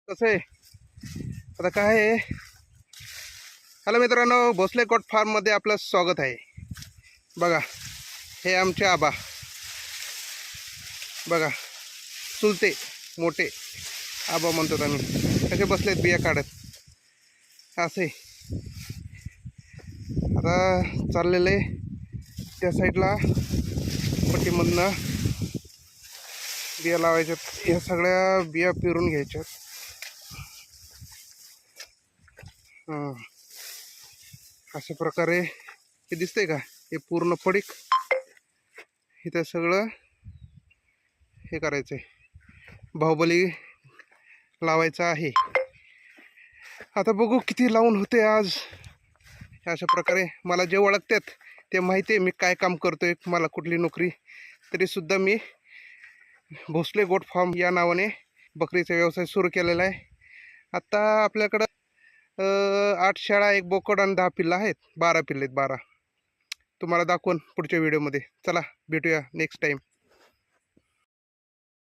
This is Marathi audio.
कसं आहे आता काय आहे. हॅलो मित्रांनो, भोसले गोट फार्ममध्ये आपलं स्वागत आहे. बघा हे आमचे आबा, बघा चुलते मोठे आबा म्हणतात आम्ही. कसे बसलेत बिया काढत. असे आता चाललेले त्या साईडला पट्टीमधनं बिया लावायच्यात. या सगळ्या बिया पेरून घ्यायच्यात. अशा प्रकारे हे दिसतंय का, हे पूर्ण पडीक इथं सगळं हे करायचंय, बाहुबली लावायचं आहे. आता बघू किती लावून होते आज. अशा प्रकारे मला जे ओळखतात ते माहिती आहे मी काय काम करतोय. मला कुठली नोकरी तरीसुद्धा मी भोसले गोट फार्म या नावाने बकरीचा व्यवसाय सुरू केलेला आहे. आत्ता आपल्याकडं 8 शेळ्या, 1 बोकड आणि 10 पिल्लं आहेत. 12 पिल्ले आहेत, 12. तुम्हाला दाखवून पुढच्या व्हिडिओमध्ये. चला भेटूया नेक्स्ट टाईम.